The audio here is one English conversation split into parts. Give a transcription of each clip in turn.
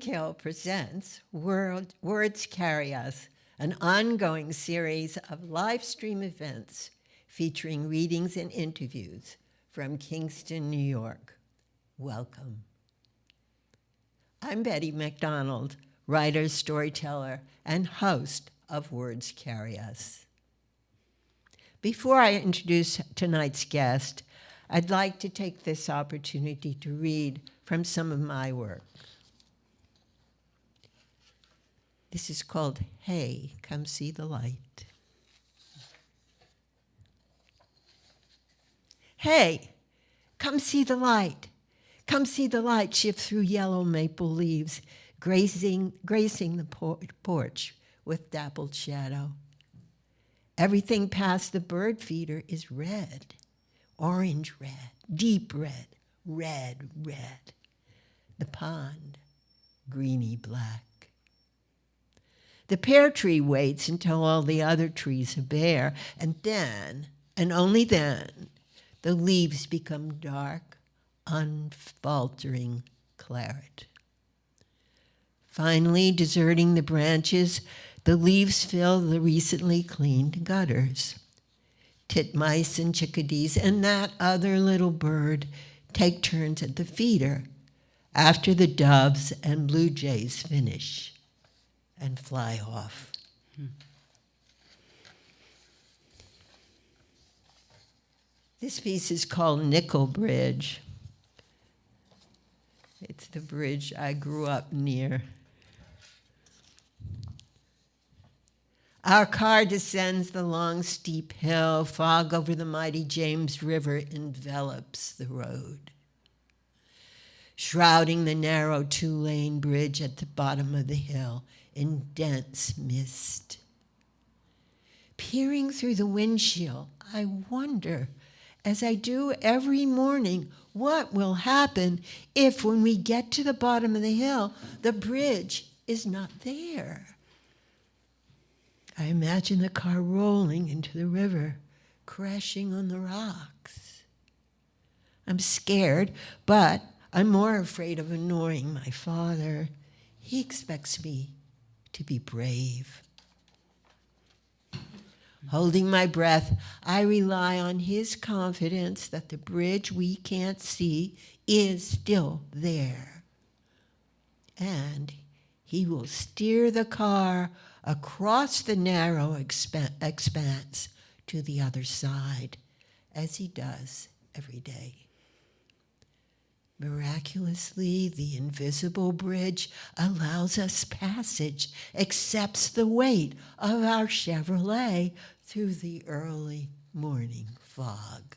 Gail presents Words Carry Us, an ongoing series of live stream events featuring readings and interviews from Kingston, New York. Welcome. I'm Betty MacDonald, writer, storyteller, and host of Words Carry Us. Before I introduce tonight's guest, I'd like to take this opportunity to read from some of my work. This is called Hey, Come See the Light. Hey, come see the light. Come see the light shift through yellow maple leaves, gracing the porch with dappled shadow. Everything past the bird feeder is red, orange red, deep red, red, red. The pond, greeny black. The pear tree waits until all the other trees are bare, and then, and only then, the leaves become dark, unfaltering claret. Finally, deserting the branches, the leaves fill the recently cleaned gutters. Titmice and chickadees and that other little bird take turns at the feeder after the doves and blue jays finish and fly off. This piece is called Nickel Bridge. It's the bridge I grew up near. Our car descends the long, steep hill. Fog over the mighty James River envelops the road, shrouding the narrow two-lane bridge at the bottom of the hill in dense mist. Peering through the windshield, I wonder, as I do every morning, what will happen if, when we get to the bottom of the hill, the bridge is not there. I imagine the car rolling into the river, crashing on the rocks. I'm scared, but I'm more afraid of annoying my father. He expects me to be brave. Holding my breath, I rely on his confidence that the bridge we can't see is still there. And he will steer the car across the narrow expanse to the other side, as he does every day. Miraculously, the invisible bridge allows us passage, accepts the weight of our Chevrolet through the early morning fog.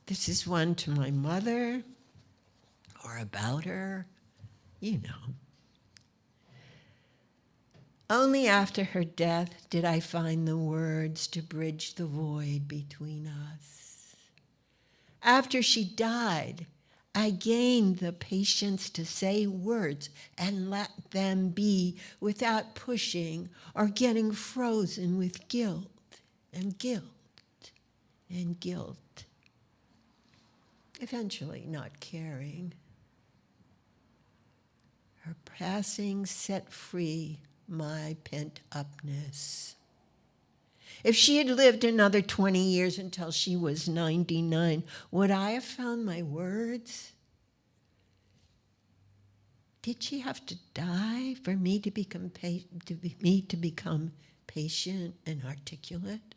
This is one to my mother, or about her, you know. Only after her death did I find the words to bridge the void between us. After she died, I gained the patience to say words and let them be without pushing or getting frozen with guilt and guilt and guilt. Eventually not caring. Her passing set free my pent-upness. If she had lived another 20 years until she was 99, would I have found my words? Did she have to die for me to become patient and articulate?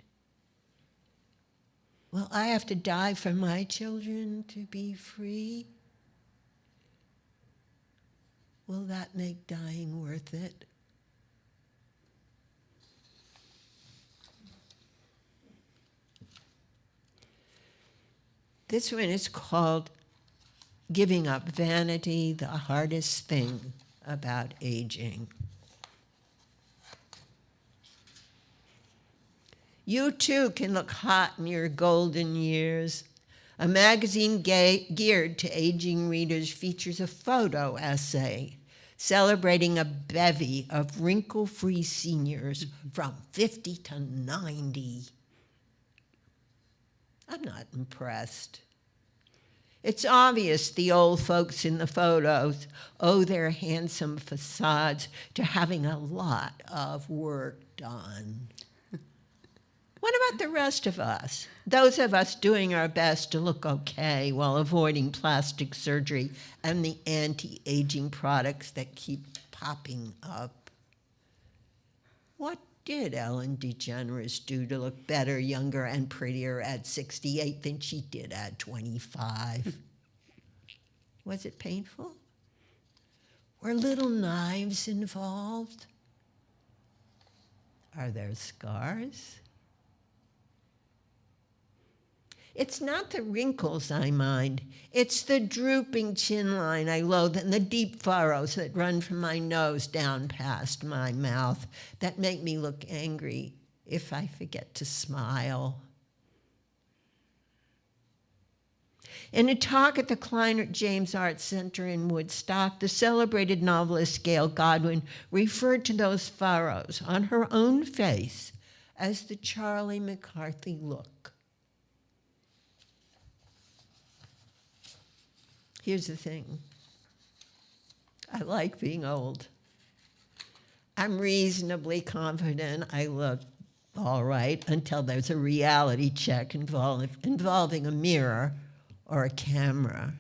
Will I have to die for my children to be free? Will that make dying worth it? This one is called giving up vanity, the hardest thing about aging. You too can look hot in your golden years. A magazine geared to aging readers features a photo essay celebrating a bevy of wrinkle-free seniors from 50 to 90. I'm not impressed. It's obvious the old folks in the photos owe their handsome facades to having a lot of work done. What about the rest of us? Those of us doing our best to look okay while avoiding plastic surgery and the anti-aging products that keep popping up. What did Ellen DeGeneres do to look better, younger, and prettier at 68 than she did at 25? Was it painful? Were little knives involved? Are there scars? It's not the wrinkles I mind. It's the drooping chin line I loathe and the deep furrows that run from my nose down past my mouth that make me look angry if I forget to smile. In a talk at the Kleiner James Arts Center in Woodstock, the celebrated novelist Gail referred to those furrows on her own face as the Charlie McCarthy look. Here's the thing. I like being old. I'm reasonably confident I look all right until there's a reality check involving a mirror or a camera.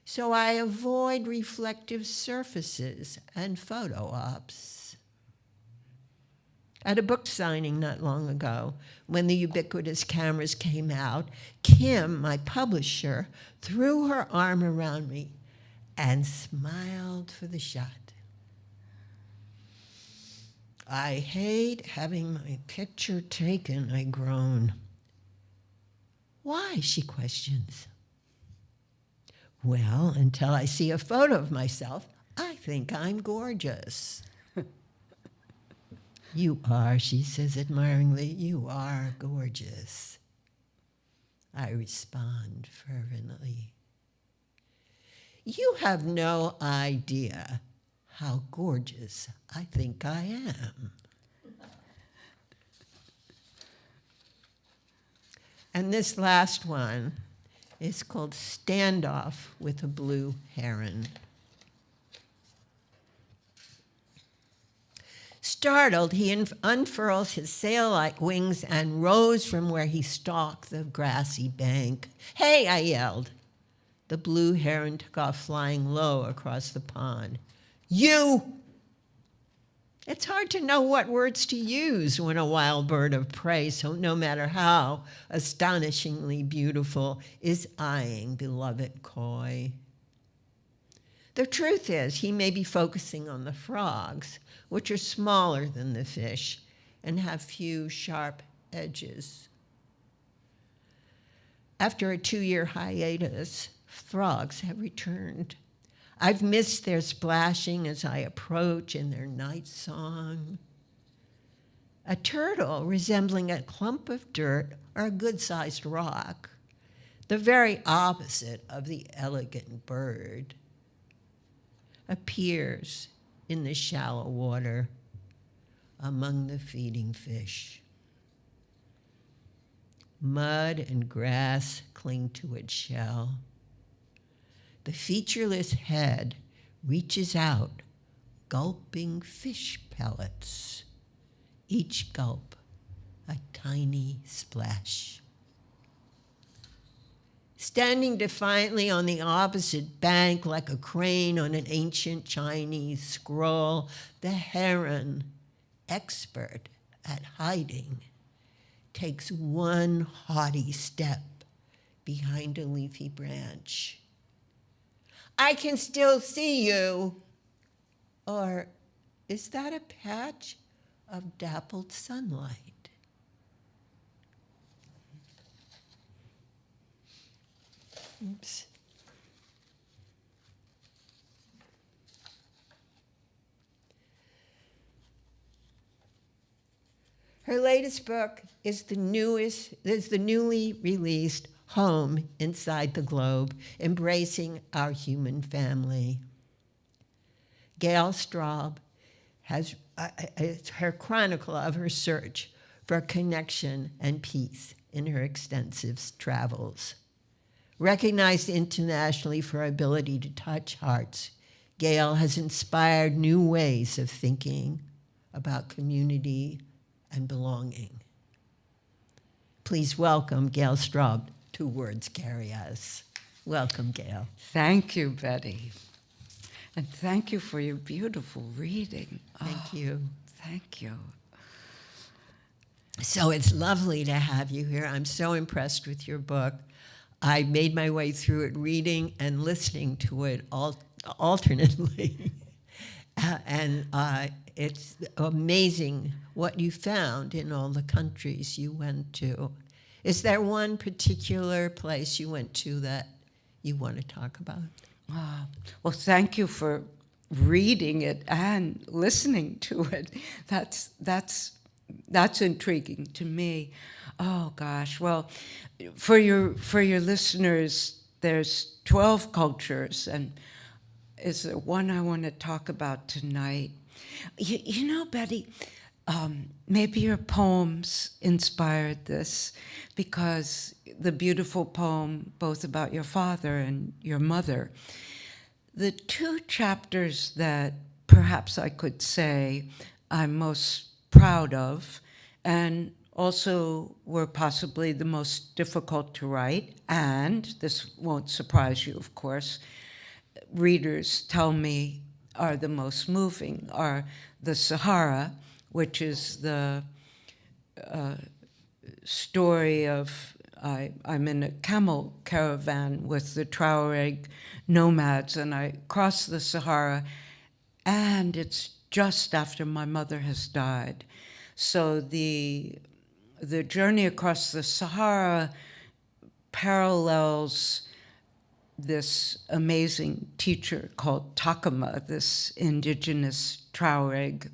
So I avoid reflective surfaces and photo ops. At a book signing not long ago, when the ubiquitous cameras came out, Kim, my publisher, threw her arm around me and smiled for the shot. I hate having my picture taken, I groan. Why, she questions. Well, until I see a photo of myself, I think I'm gorgeous. You are, she says admiringly, you are gorgeous. I respond fervently. You have no idea how gorgeous I think I am. And this last one is called Standoff with a Blue Heron. Startled, he unfurls his sail-like wings and rose from where he stalked the grassy bank. Hey, I yelled. The blue heron took off flying low across the pond. You! It's hard to know what words to use when a wild bird of prey, so no matter how astonishingly beautiful, is eyeing beloved coy. The truth is, he may be focusing on the frogs, which are smaller than the fish and have few sharp edges. After a 2-year hiatus, frogs have returned. I've missed their splashing as I approach in their night song. A turtle resembling a clump of dirt or a good-sized rock, the very opposite of the elegant bird, appears in the shallow water among the feeding fish. Mud and grass cling to its shell. The featureless head reaches out, gulping fish pellets, each gulp a tiny splash. Standing defiantly on the opposite bank like a crane on an ancient Chinese scroll, the heron, expert at hiding, takes one haughty step behind a leafy branch. I can still see you. Or is that a patch of dappled sunlight? Oops. Her latest book is the newly released Home Inside the Globe, Embracing Our Human Family. Gail Straub has it's her chronicle of her search for connection and peace in her extensive travels. Recognized internationally for her ability to touch hearts, Gail has inspired new ways of thinking about community and belonging. Please welcome Gail Straub to Words Carry Us. Welcome, Gail. Thank you, Betty. And thank you for your beautiful reading. Thank you. Thank you. So it's lovely to have you here. I'm so impressed with your book. I made my way through it reading and listening to it alternately. It's amazing what you found in all the countries you went to. Is there one particular place you went to that you want to talk about? Well, thank you for reading it and listening to it. That's intriguing to me. Oh gosh. Well, for your listeners, there's 12 cultures, and is there one I want to talk about tonight? You know, Betty, maybe your poems inspired this, because the beautiful poem both about your father and your mother, the two chapters that perhaps I could say I'm most proud of, and also were possibly the most difficult to write, and this won't surprise you, of course, readers tell me are the most moving, are the Sahara, which is the story of I'm in a camel caravan with the Tuareg nomads, and I cross the Sahara, and it's just after my mother has died. So the journey across the Sahara parallels this amazing teacher called Takama, this indigenous Tuareg,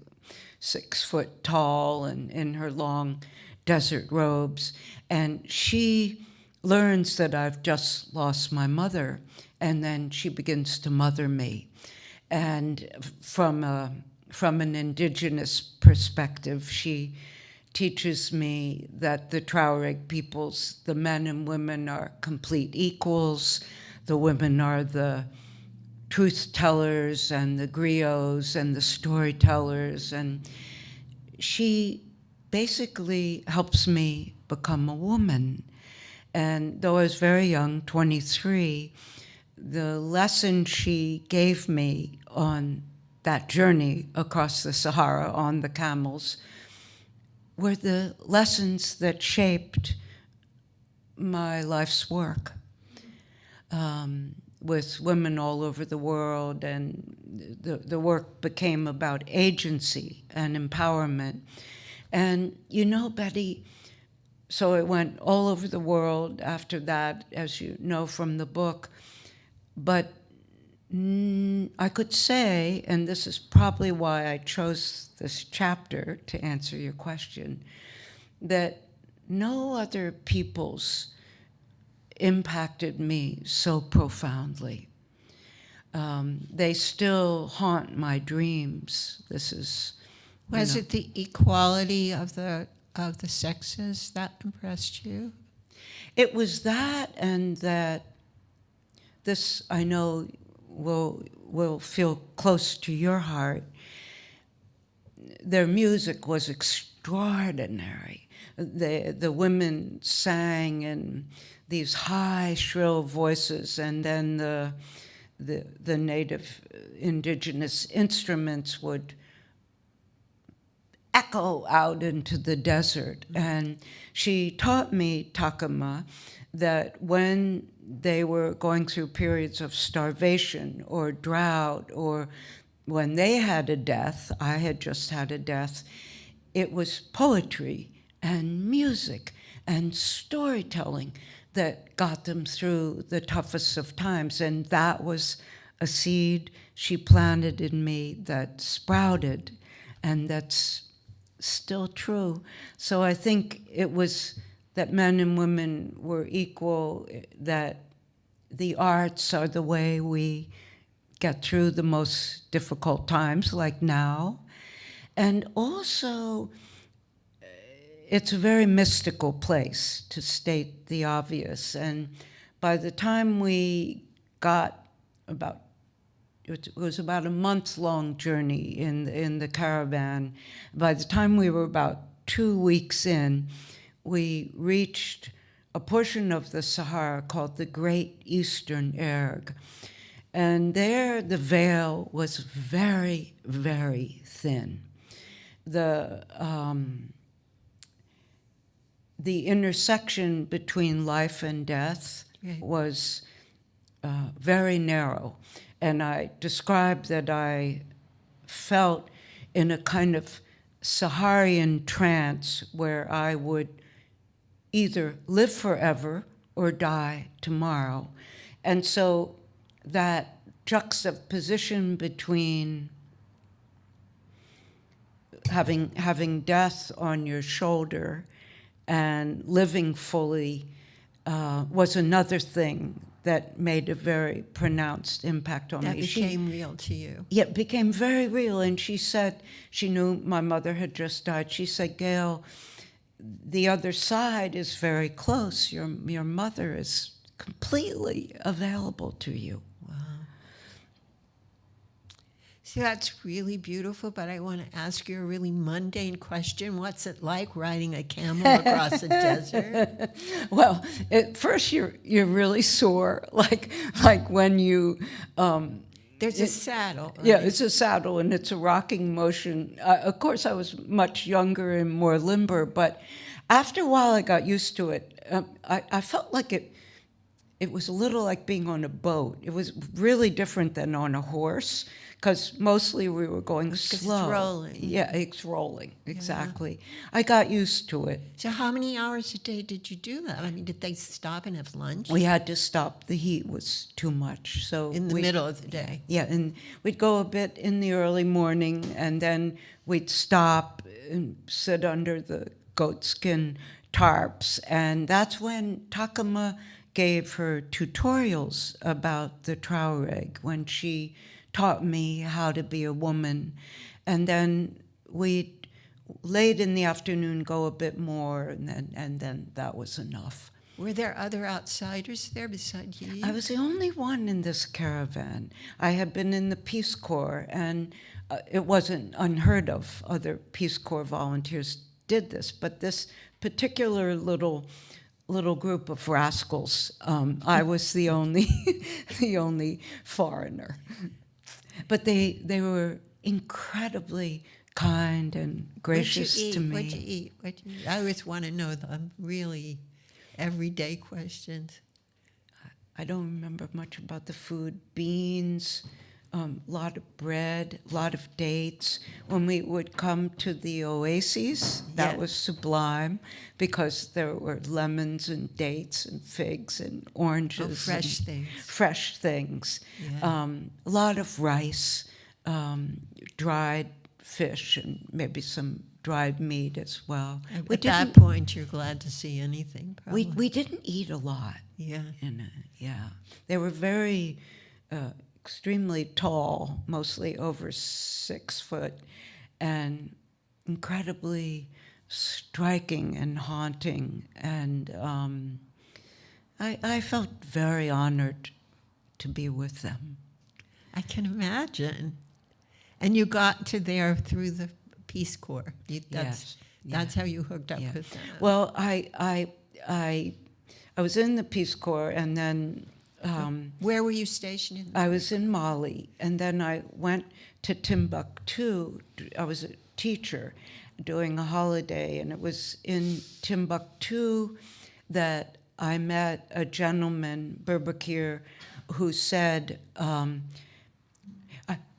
6 foot tall and in her long desert robes. And she learns that I've just lost my mother, and then she begins to mother me. And from an indigenous perspective, she teaches me that the Tuareg peoples, the men and women, are complete equals. The women are the truth tellers and the griots and the storytellers. And she basically helps me become a woman. And though I was very young, 23, the lesson she gave me on that journey across the Sahara on the camels were the lessons that shaped my life's work. With women all over the world, and the work became about agency and empowerment. And you know, Betty, so it went all over the world after that, as you know from the book. But I could say, and this is probably why I chose this chapter to answer your question, that no other peoples impacted me so profoundly. They still haunt my dreams. This is... Was it the equality of the sexes that impressed you? It was that, and that this, I know, will feel close to your heart. Their music was extraordinary. The women sang in these high, shrill voices, and then the native indigenous instruments would echo out into the desert. And she taught me, Takama, that when they were going through periods of starvation or drought, or when they had a death, I had just had a death, it was poetry and music and storytelling that got them through the toughest of times. And that was a seed she planted in me that sprouted, and that's still true. So I think it was that men and women were equal, that the arts are the way we get through the most difficult times, like now. And also, it's a very mystical place, to state the obvious. And by the time we got it was about a month-long journey in the caravan. By the time we were about 2 weeks in, we reached a portion of the Sahara called the Great Eastern Erg. And there the veil was very, very thin. The intersection between life and death was very narrow. And I described that I felt in a kind of Saharian trance where I would either live forever or die tomorrow. And so that juxtaposition between having death on your shoulder and living fully was another thing that made a very pronounced impact on me. That became real to you. Yeah, it became very real. And she said, she knew my mother had just died. She said, Gail, the other side is very close. Your mother is completely available to you. Wow. See, that's really beautiful, but I want to ask you a really mundane question. What's it like riding a camel across a desert? Well, at first you're really sore, like when you. There's a saddle. Right? Yeah, it's a saddle and it's a rocking motion. Of course, I was much younger and more limber, but after a while I got used to it. I felt like it was a little like being on a boat. It was really different than on a horse, because mostly we were going slow. It's rolling. Yeah, it's rolling, exactly. Yeah. I got used to it. So how many hours a day did you do that? I mean, did they stop and have lunch? We had to stop. The heat was too much. So in the middle of the day? Yeah, and we'd go a bit in the early morning, and then we'd stop and sit under the goatskin tarps. And that's when Takama gave her tutorials about the Traureg, when she taught me how to be a woman. And then we'd, late in the afternoon, go a bit more, and then that was enough. Were there other outsiders there besides you? I was the only one in this caravan. I had been in the Peace Corps, and it wasn't unheard of. Other Peace Corps volunteers did this, but this particular little group of rascals, I was the only foreigner. But they were incredibly kind and gracious to me. What'd you eat? I always want to know the really everyday questions. I don't remember much about the food. Beans, a lot of bread, a lot of dates. When we would come to the oases, that was sublime, because there were lemons and dates and figs and oranges. Oh, fresh things. Fresh things. Yeah. A lot of rice, dried fish, and maybe some dried meat as well. At that point, you're glad to see anything, probably. We didn't eat a lot. Yeah. Yeah. They were very extremely tall, mostly over 6 foot, and incredibly striking and haunting. And I felt very honored to be with them. I can imagine. And you got to there through the Peace Corps. That's how you hooked up with them. Well, I was in the Peace Corps, and then where were you stationed? I was in Mali, and then I went to Timbuktu. I was a teacher doing a holiday, and it was in Timbuktu that I met a gentleman, Berbekir, who said,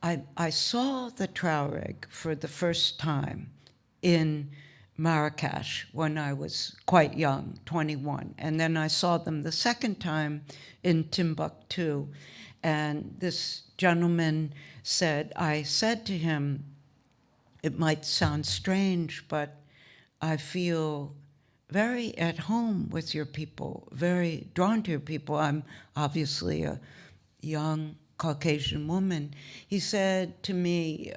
I saw the Traureg for the first time in Marrakesh when I was quite young, 21. And then I saw them the second time in Timbuktu. And this gentleman said, I said to him, it might sound strange, but I feel very at home with your people, very drawn to your people. I'm obviously a young Caucasian woman. He said to me,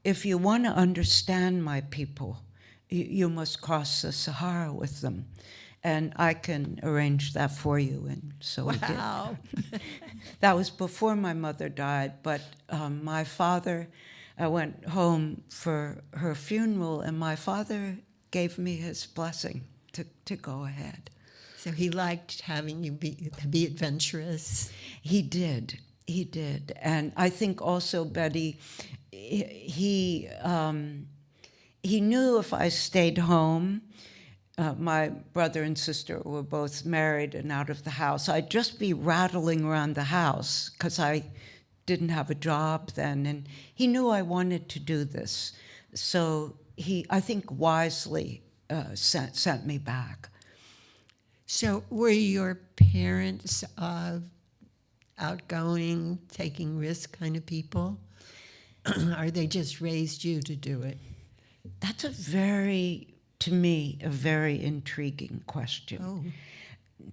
if you want to understand my people, you must cross the Sahara with them. And I can arrange that for you. And so he did. Wow. That was before my mother died, but my father, I went home for her funeral, and my father gave me his blessing to go ahead. So he liked having you be adventurous. He did. And I think also, Betty, he knew if I stayed home, my brother and sister were both married and out of the house, I'd just be rattling around the house because I didn't have a job then. And he knew I wanted to do this. So he, I think, wisely sent me back. So were your parents outgoing, taking risks kind of people? Or they just raised you to do it? That's to me, a very intriguing question. Oh.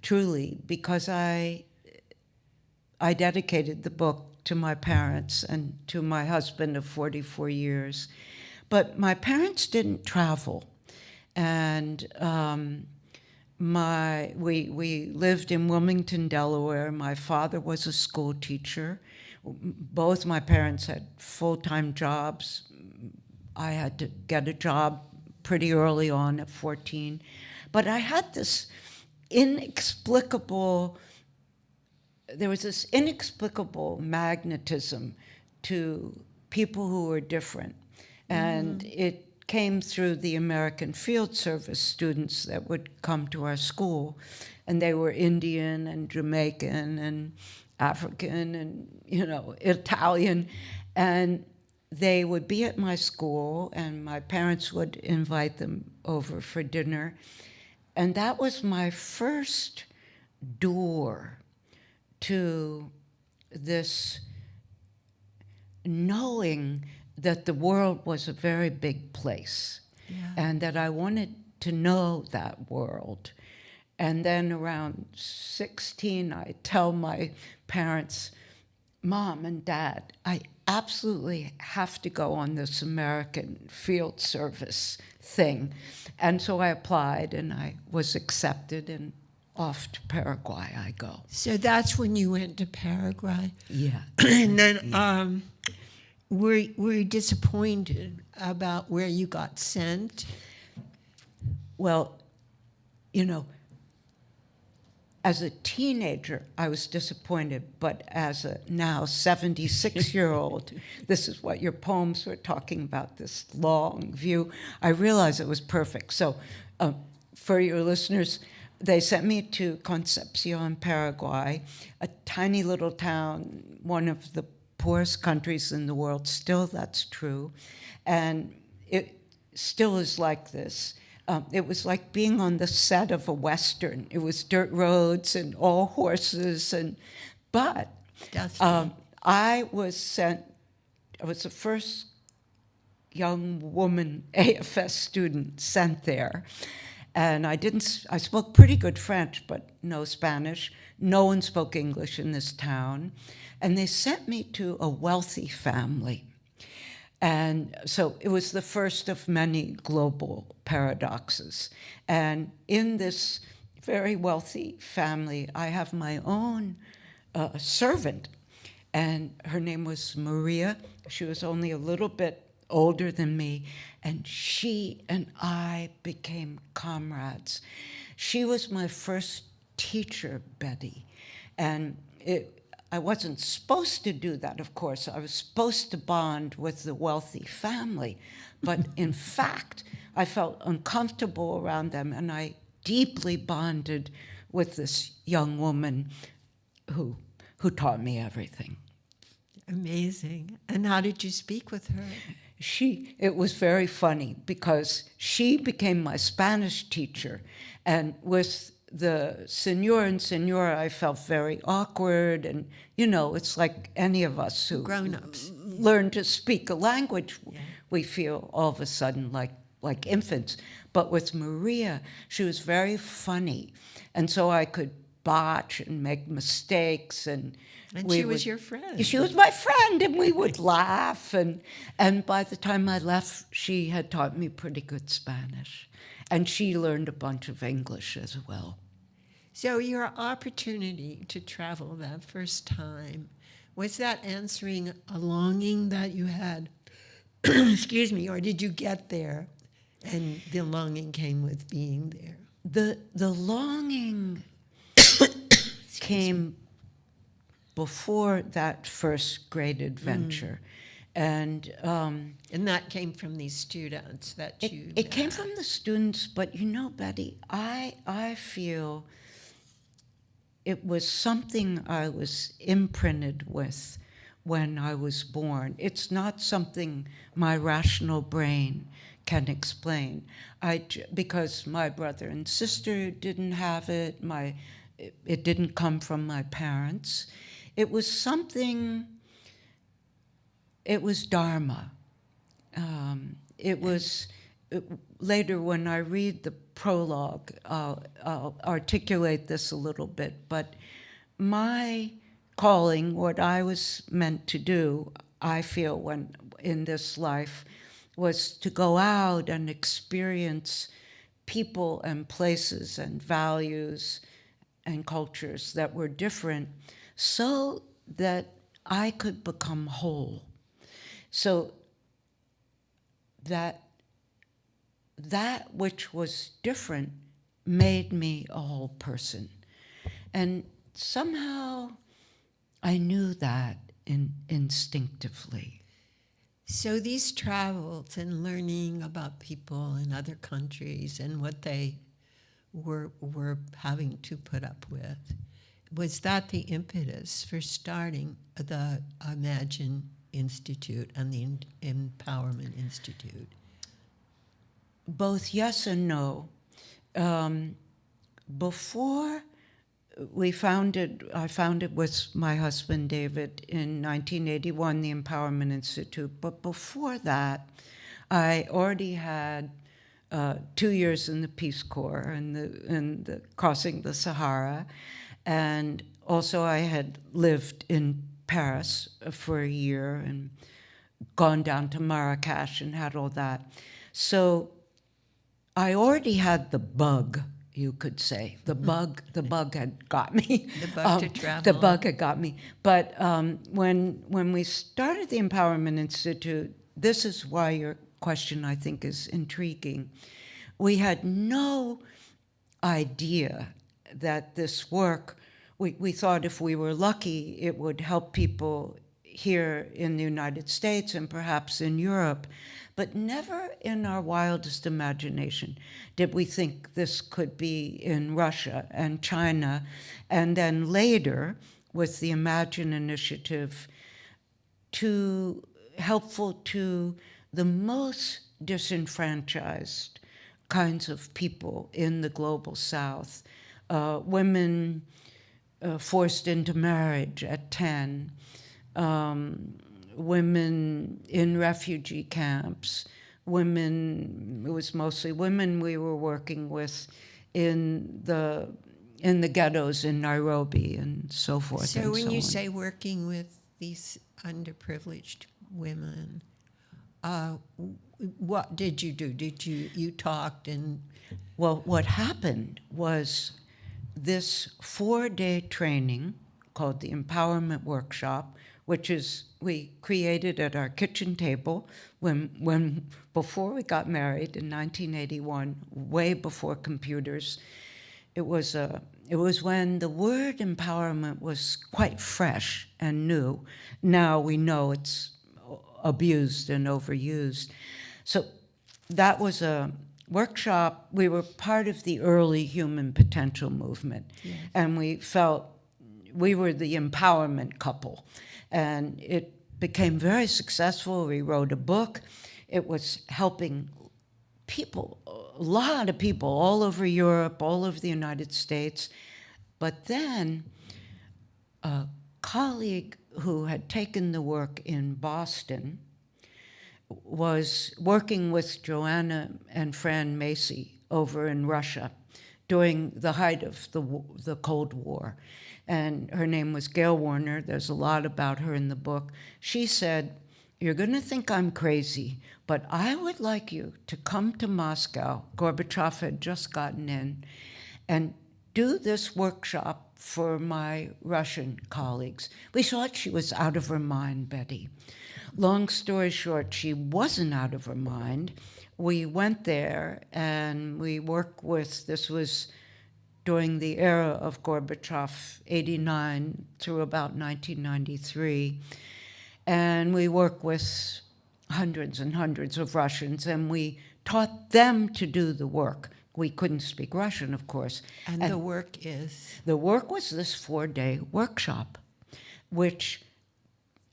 Truly, because I dedicated the book to my parents and to my husband of 44 years. But my parents didn't travel. And we lived in Wilmington, Delaware. My father was a school teacher. Both my parents had full-time jobs. I had to get a job pretty early on at 14. But I had this inexplicable magnetism to people who were different. And it came through the American Field Service students that would come to our school. And they were Indian and Jamaican and African and, Italian. And they would be at my school, and my parents would invite them over for dinner. And that was my first door to this knowing that the world was a very big place, and that I wanted to know that world. And then around 16, I tell my parents, Mom and Dad, I absolutely have to go on this American Field Service thing. And so I applied, and I was accepted, and off to Paraguay I go. So that's when you went to Paraguay? Yeah. And then were you disappointed about where you got sent? Well, as a teenager, I was disappointed, but as a now 76-year-old, this is what your poems were talking about, this long view. I realized it was perfect. So for your listeners, they sent me to Concepcion, Paraguay, a tiny little town, one of the poorest countries in the world. Still, that's true. And it still is like this. It was like being on the set of a Western. It was dirt roads and all horses. But I was the first young woman AFS student sent there. And I spoke pretty good French, but no Spanish. No one spoke English in this town. And they sent me to a wealthy family. And so it was the first of many global paradoxes. And in this very wealthy family, I have my own servant. And her name was Maria. She was only a little bit older than me. And she and I became comrades. She was my first teacher, Betty. And I wasn't supposed to do that, of course. I was supposed to bond with the wealthy family. But in fact, I felt uncomfortable around them, and I deeply bonded with this young woman who taught me everything. Amazing. And how did you speak with her? It was very funny because she became my Spanish teacher, and with the senor and senora, I felt very awkward, and it's like any of us who grown-ups learn to speak a language, Yeah. we feel all of a sudden like infants. But with Maria, she was very funny. And so I could botch and make mistakes, and She was your friend. She was my friend, and we would laugh. And by the time I left, she had taught me pretty good Spanish. And she learned a bunch of English as well. So your opportunity to travel that first time, was that answering a longing that you had? Excuse me, or did you get there and the longing came with being there? The longing came before that first great adventure. And that came from these students that you it came from the students, but you know, Betty, I feel it was something I was imprinted with when I was born. It's not something my rational brain can explain. Because my brother and sister didn't have it, it didn't come from my parents. It was something, it was Dharma. Later when I read the prologue, I'll articulate this a little bit, but my calling, what I was meant to do, I feel when in this life, was to go out and experience people and places and values and cultures that were different so that I could become whole. So that which was different made me a whole person. And somehow I knew that instinctively. So these travels and learning about people in other countries and what they were having to put up with, was that the impetus for starting the Imagine Institute and the Empowerment Institute? Both yes and no. Before I founded with my husband David in 1981 the Empowerment Institute, but before that, I already had 2 years in the Peace Corps and the crossing the Sahara, and also I had lived in Paris for a year and gone down to Marrakesh and had all that. So I already had the bug, you could say. The bug had got me. The bug to travel. The bug had got me. But when we started the Empowerment Institute, this is why your question, I think, is intriguing. We had no idea that this work, we thought if we were lucky, it would help people here in the United States and perhaps in Europe. But never in our wildest imagination did we think this could be in Russia and China, and then later with the Imagine initiative, helpful to the most disenfranchised kinds of people in the global South. Women forced into marriage at 10, women in refugee camps, it was mostly women we were working with in the ghettos in Nairobi and so forth. So and when so you on. say working with these underprivileged women, what did you do? You talked and... Well, what happened was this 4-day training called the Empowerment Workshop, which we created at our kitchen table before we got married in 1981, way before computers. It was when the word empowerment was quite fresh and new. Now we know it's abused and overused. So that was a workshop. We were part of the early human potential movement, yes. And we felt we were the empowerment couple. And it became very successful. We wrote a book. It was helping people, a lot of people all over Europe, all over the United States. But then colleague who had taken the work in Boston was working with Joanna and Fran Macy over in Russia during the height of the Cold War. And her name was Gail Warner. There's a lot about her in the book. She said, "You're going to think I'm crazy, but I would like you to come to Moscow." Gorbachev had just gotten in, and do this workshop for my Russian colleagues. We thought she was out of her mind, Betty. Long story short, she wasn't out of her mind. We went there and we worked with, this was during the era of Gorbachev, 89 through about 1993. And we worked with hundreds and hundreds of Russians, and we taught them to do the work. We couldn't speak Russian, of course. And the work is? The work was this 4-day workshop, which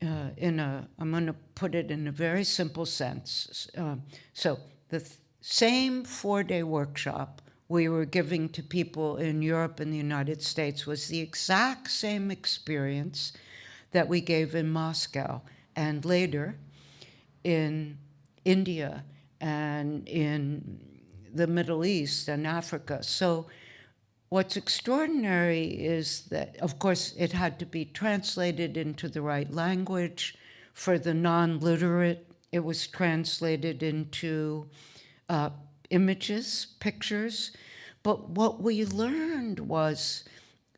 I'm going to put it in a very simple sense. So the same 4-day workshop we were giving to people in Europe and the United States was the exact same experience that we gave in Moscow and later in India and in the Middle East and Africa. So what's extraordinary is that, of course, it had to be translated into the right language. For the non-literate, it was translated into images, pictures. But what we learned was,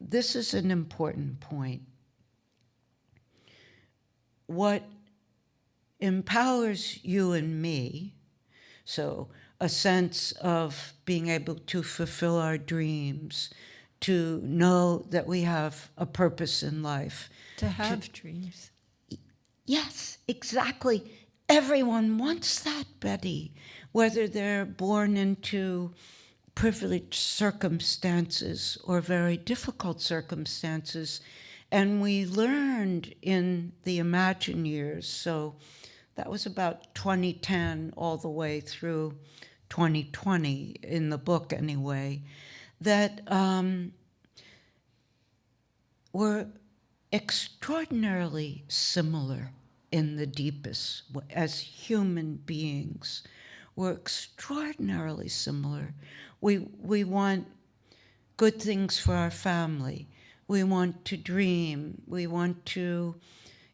this is an important point, what empowers you and me, so a sense of being able to fulfill our dreams, to know that we have a purpose in life. To have dreams. Yes, exactly. Everyone wants that, Betty, whether they're born into privileged circumstances or very difficult circumstances. And we learned in the Imagine years, so that was about 2010 all the way through 2020 in the book anyway, that we're extraordinarily similar in the deepest as human beings. We're extraordinarily similar. We want good things for our family. We want to dream. We want to,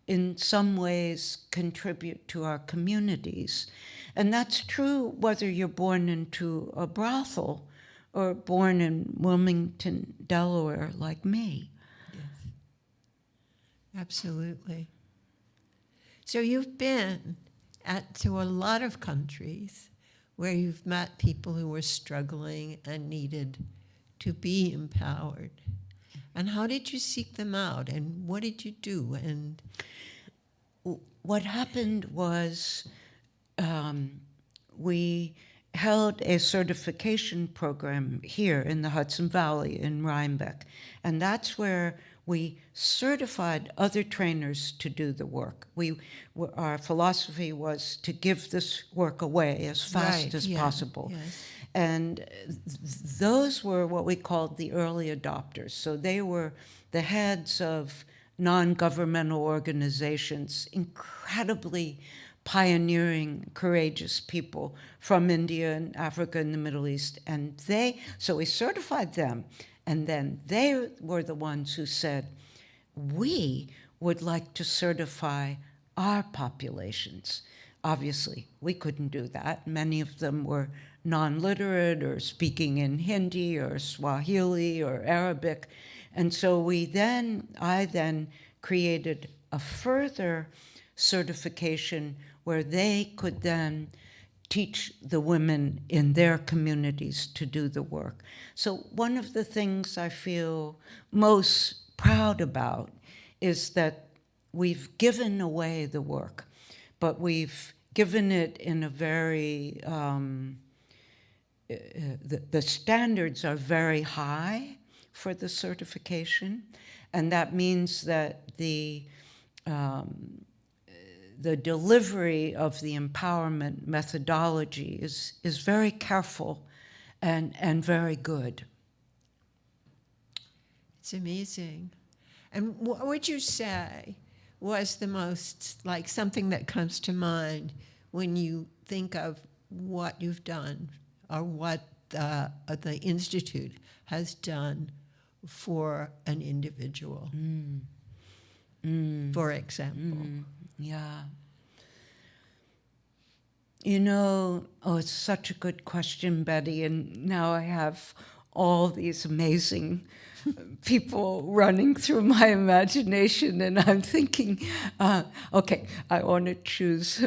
in some ways, contribute to our communities. And that's true whether you're born into a brothel or born in Wilmington, Delaware, like me. Yes. Absolutely. So you've been to a lot of countries where you've met people who were struggling and needed to be empowered. And how did you seek them out? And what did you do? And what happened was we held a certification program here in the Hudson Valley in Rhinebeck. And that's where we certified other trainers to do the work. Our philosophy was to give this work away as fast as possible. Yes. And those were what we called the early adopters. So they were the heads of non-governmental organizations, incredibly pioneering, courageous people from India and Africa and the Middle East. And so we certified them. And then they were the ones who said, we would like to certify our populations. Obviously, we couldn't do that. Many of them were non-literate or speaking in Hindi or Swahili or Arabic. And so I then created a further certification where they could then teach the women in their communities to do the work. So one of the things I feel most proud about is that we've given away the work, but we've given it in a very, the standards are very high for the certification, and that means that the delivery of the empowerment methodology is very careful and very good. It's amazing. And what would you say was the most, like, something that comes to mind when you think of what you've done or what the Institute has done for an individual, for example? Yeah. You know, oh, it's such a good question, Betty. And now I have all these amazing people running through my imagination, and I'm thinking, okay, I want to choose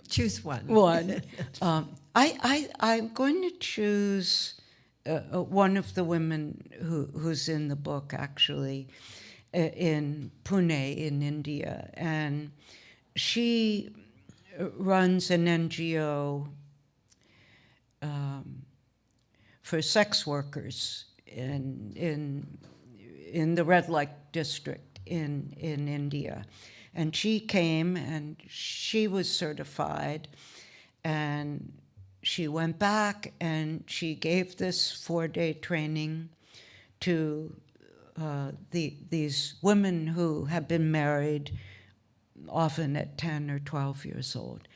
Choose one. one. I'm going to choose one of the women who's in the book, actually, in Pune, in India. And she runs an NGO for sex workers in the red light district in India. And she came and she was certified, and she went back and she gave this 4-day training to these women who have been married, often at 10 or 12 years old.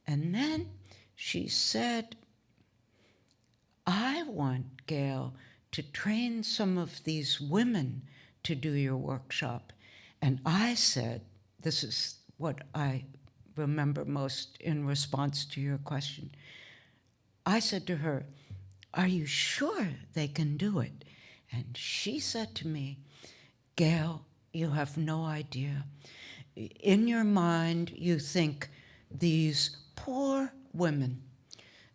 And then she said, I want, Gail, to train some of these women to do your workshop. And I said, this is what I remember most in response to your question. I said to her, are you sure they can do it? And she said to me, Gail, you have no idea. In your mind, you think these poor women,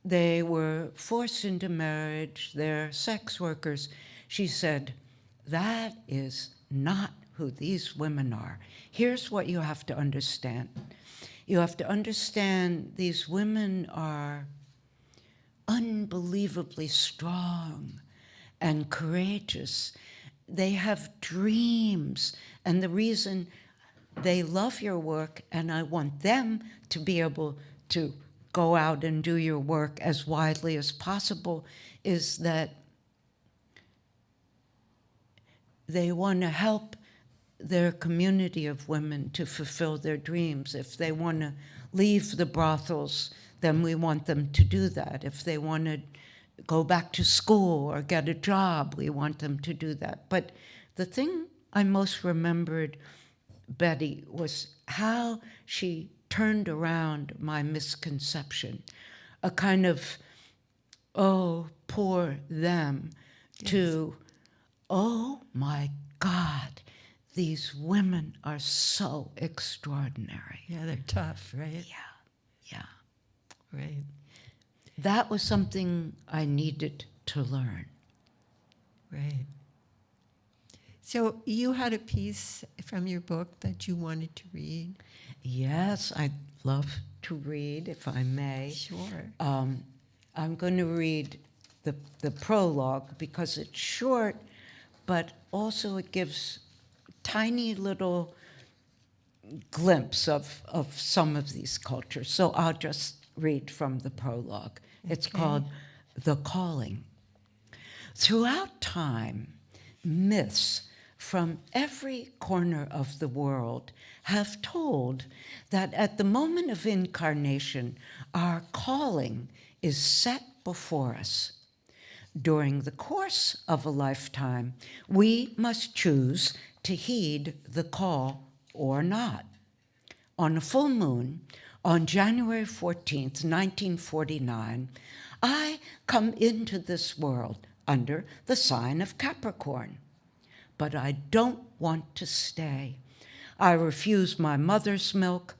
they were forced into marriage, they're sex workers. She said, that is not who these women are. Here's what you have to understand. You have to understand these women are unbelievably strong and courageous. They have dreams, and the reason they love your work, and I want them to be able to go out and do your work as widely as possible, is that they want to help their community of women to fulfill their dreams. If they want to leave the brothels, then we want them to do that. If they want to go back to school or get a job, we want them to do that. But the thing I most remembered, Betty, was how she turned around my misconception, a kind of, oh, poor them, yes, to, oh my God, these women are so extraordinary. Yeah, they're tough, right? Yeah. Right. That was something I needed to learn. Right. So you had a piece from your book that you wanted to read? Yes, I'd love to read, if I may. Sure. I'm going to read the prologue because it's short, but also it gives tiny little glimpse of some of these cultures. So I'll just read from the prologue. It's called The Calling. Throughout time, myths from every corner of the world have told that at the moment of incarnation, our calling is set before us. During the course of a lifetime, we must choose to heed the call or not. On a full moon, on January 14th, 1949, I come into this world under the sign of Capricorn. But I don't want to stay. I refuse my mother's milk,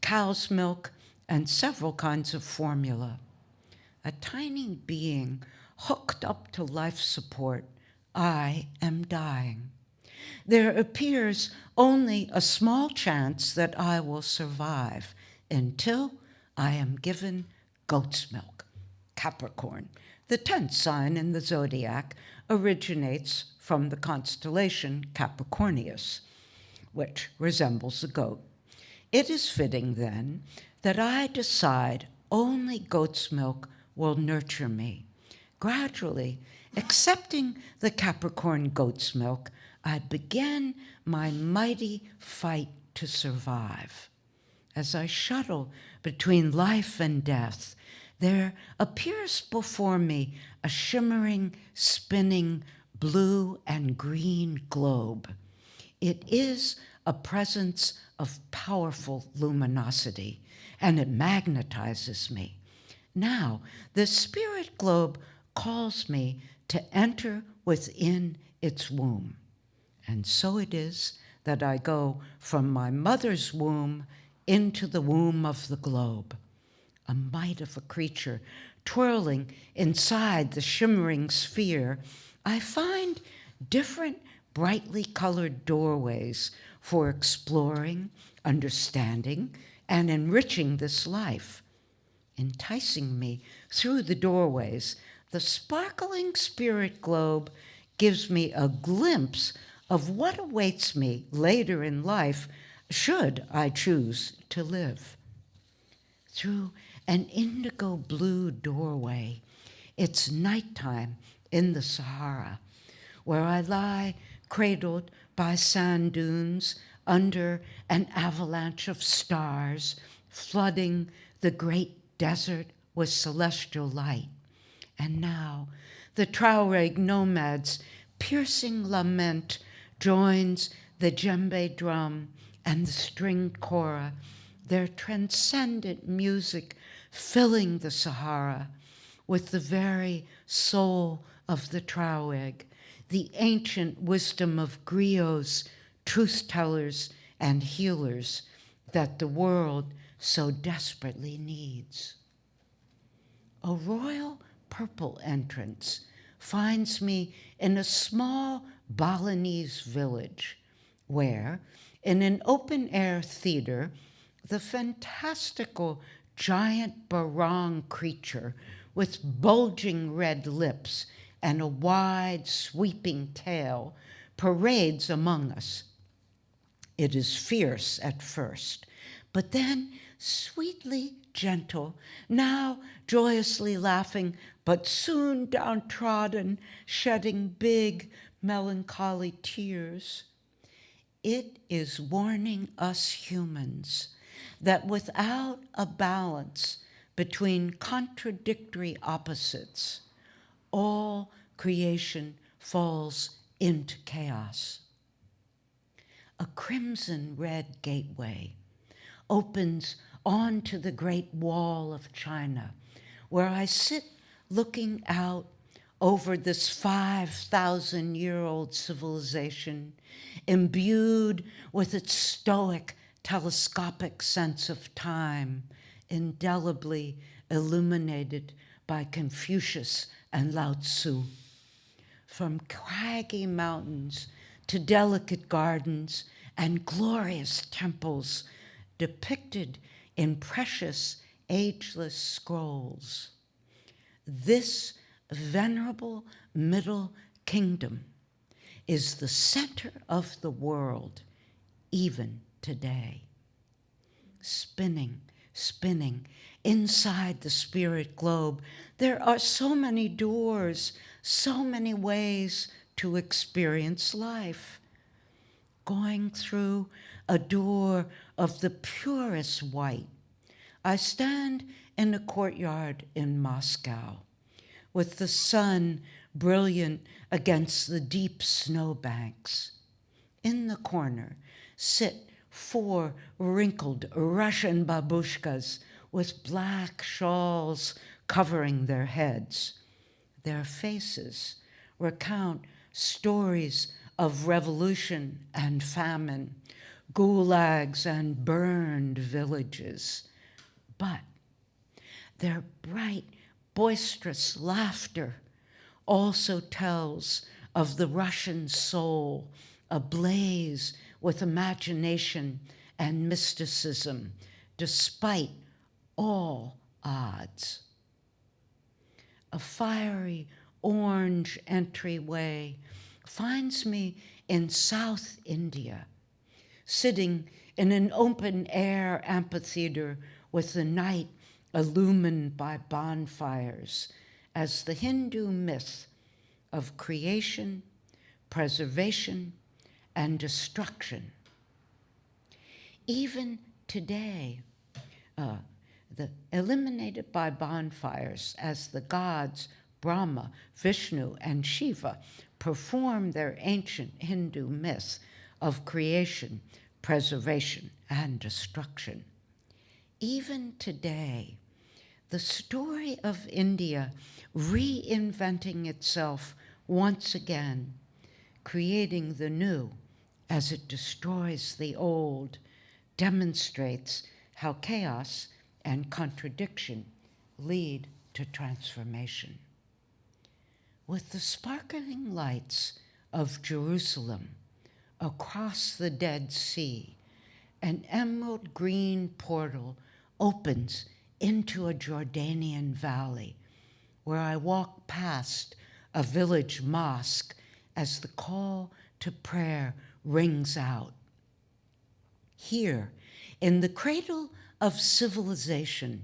cow's milk, and several kinds of formula. A tiny being hooked up to life support, I am dying. There appears only a small chance that I will survive until I am given goat's milk. Capricorn, the 10th sign in the zodiac, originates from the constellation Capricornius, which resembles a goat. It is fitting, then, that I decide only goat's milk will nurture me. Gradually, accepting the Capricorn goat's milk, I began my mighty fight to survive. As I shuttle between life and death, there appears before me a shimmering, spinning blue and green globe. It is a presence of powerful luminosity, and it magnetizes me. Now, the spirit globe calls me to enter within its womb. And so it is that I go from my mother's womb into the womb of the globe, a mite of a creature twirling inside the shimmering sphere. I find different brightly colored doorways for exploring, understanding, and enriching this life. Enticing me through the doorways, the sparkling spirit globe gives me a glimpse of what awaits me later in life, should I choose to live. Through an indigo blue doorway, it's nighttime in the Sahara, where I lie cradled by sand dunes under an avalanche of stars, flooding the great desert with celestial light. And now the Tuareg nomads' piercing lament joins the djembe drum and the stringed kora, their transcendent music filling the Sahara with the very soul of the Tuareg, the ancient wisdom of griots, truth-tellers, and healers that the world so desperately needs. A royal purple entrance finds me in a small Balinese village where, in an open-air theater, the fantastical giant barong creature with bulging red lips and a wide, sweeping tail parades among us. It is fierce at first, but then sweetly gentle, now joyously laughing, but soon downtrodden, shedding big, melancholy tears. It is warning us humans that without a balance between contradictory opposites, all creation falls into chaos. A crimson red gateway opens onto the Great Wall of China, where I sit looking out over this 5,000-year-old civilization, imbued with its stoic, telescopic sense of time, indelibly illuminated by Confucius and Lao Tzu. From craggy mountains to delicate gardens and glorious temples depicted in precious, ageless scrolls. This venerable Middle Kingdom is the center of the world, even today. Spinning, spinning, inside the spirit globe, there are so many doors, so many ways to experience life. Going through a door of the purest white, I stand in a courtyard in Moscow, with the sun brilliant against the deep snowbanks. In the corner sit 4 wrinkled Russian babushkas with black shawls covering their heads. Their faces recount stories of revolution and famine, gulags and burned villages. But their bright, boisterous laughter also tells of the Russian soul, ablaze with imagination and mysticism, despite all odds. A fiery orange entryway finds me in South India, sitting in an open-air amphitheater with the night illumined by bonfires, as the Hindu myth of creation, preservation, and destruction. Even today, eliminated by bonfires as the gods Brahma, Vishnu, and Shiva perform their ancient Hindu myths of creation, preservation, and destruction. Even today, the story of India reinventing itself once again, creating the new as it destroys the old, demonstrates how chaos and contradiction lead to transformation. With the sparkling lights of Jerusalem across the Dead Sea, an emerald green portal opens into a Jordanian valley where I walk past a village mosque as the call to prayer rings out. Here, in the cradle of civilization,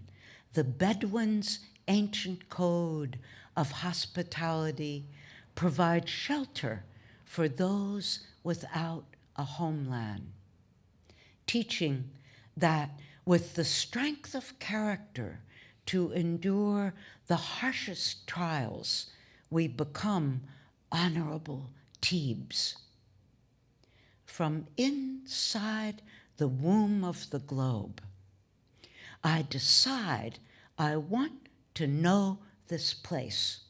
the Bedouins' ancient code of hospitality provides shelter for those without a homeland, teaching that with the strength of character to endure the harshest trials, we become honorable Thebes. From inside the womb of the globe, I decide I want to know this place,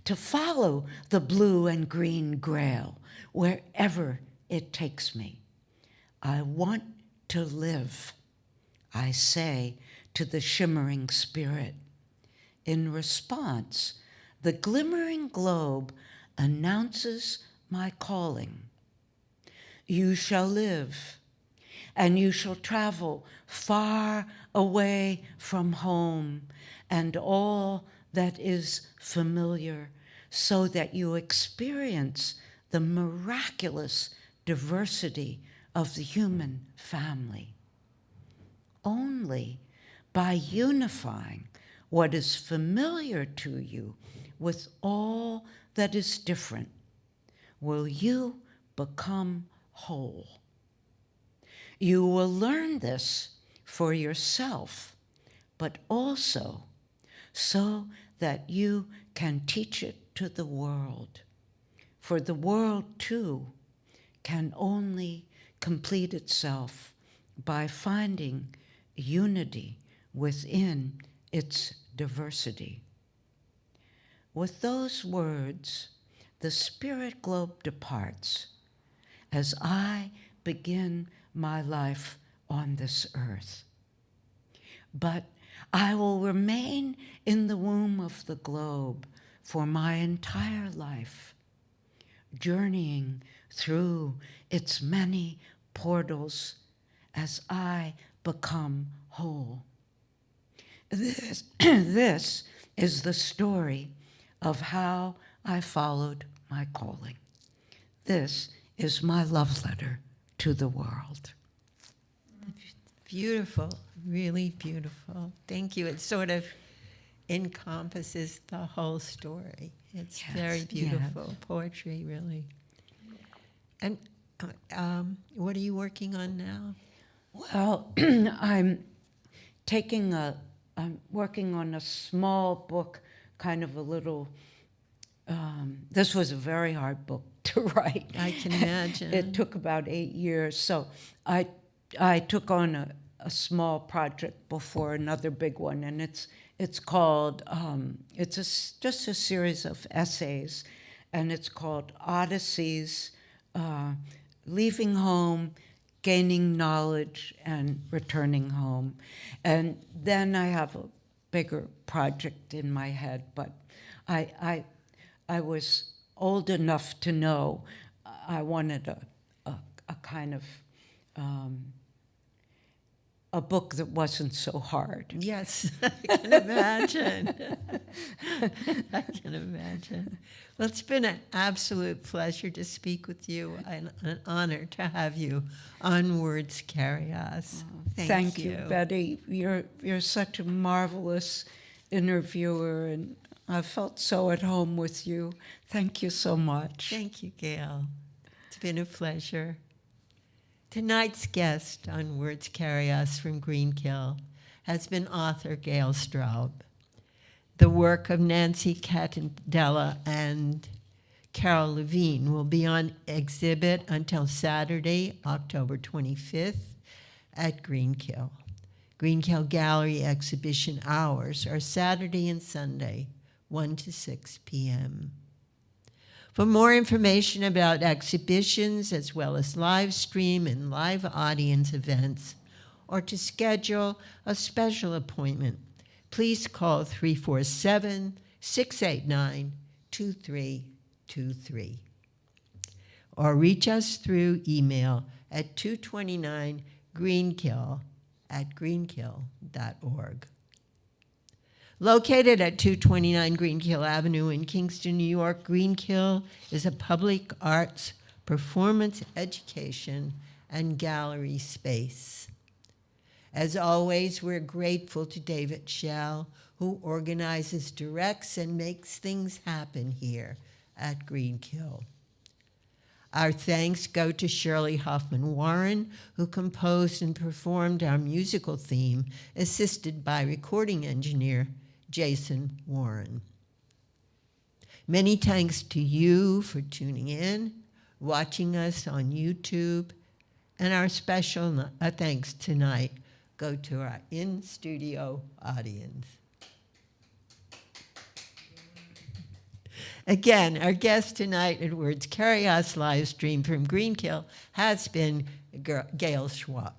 to follow the blue and green grail wherever it takes me. I want to live, I say to the shimmering spirit. In response, the glimmering globe announces my calling. You shall live, and you shall travel far away from home and all that is familiar, so that you experience the miraculous diversity of the human family. Only by unifying what is familiar to you with all that is different will you become whole. You will learn this for yourself, but also so that you can teach it to the world. For the world, too, can only complete itself by finding unity within its diversity. With those words, the spirit globe departs as I begin my life on this earth. But I will remain in the womb of the globe for my entire life, journeying through its many portals as I become whole. This is the story of how I followed my calling. This is my love letter to the world. Beautiful, really beautiful. Thank you. It sort of encompasses the whole story. It's very beautiful. Yes. Poetry, really. And what are you working on now? Well, I'm working on a small book, kind of a little, this was a very hard book to write. I can imagine. It took about 8 years. So I took on a small project before another big one, and it's called, just a series of essays, and it's called Odysseys, Leaving Home, Gaining Knowledge, and Returning Home. And then I have a bigger project in my head, but I was old enough to know I wanted a kind of a book that wasn't so hard. Yes, I can imagine. I can imagine. Well, it's been an absolute pleasure to speak with you and an honor to have you on Words Carry Us. Thank you, Betty. You're such a marvelous interviewer, and I felt so at home with you. Thank you so much. Thank you, Gail. It's been a pleasure. Tonight's guest on Words Carry Us from Greenkill has been author Gail Straub. The work of Nancy Catandela and Carol Levine will be on exhibit until Saturday, October 25th at Greenkill. Greenkill Gallery exhibition hours are Saturday and Sunday, 1 to 6 p.m. For more information about exhibitions as well as live stream and live audience events, or to schedule a special appointment, please call 347-689-2323 or reach us through email at 229greenkill@greenkill.org. Located at 229 Greenkill Avenue in Kingston, New York, Greenkill is a public arts, performance education, and gallery space. As always, we're grateful to David Shell, who organizes, directs, and makes things happen here at Greenkill. Our thanks go to Shirley Hoffman Warren, who composed and performed our musical theme, assisted by recording engineer Jason Warren. Many thanks to you for tuning in, watching us on YouTube, and our special thanks tonight go to our in-studio audience. Again, our guest tonight at Words Carry Us live stream from Greenkill has been Gail Straub.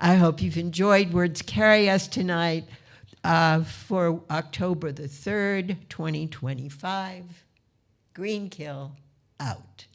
I hope you've enjoyed Words Carry Us tonight for October the 3rd, 2025. Greenkill out.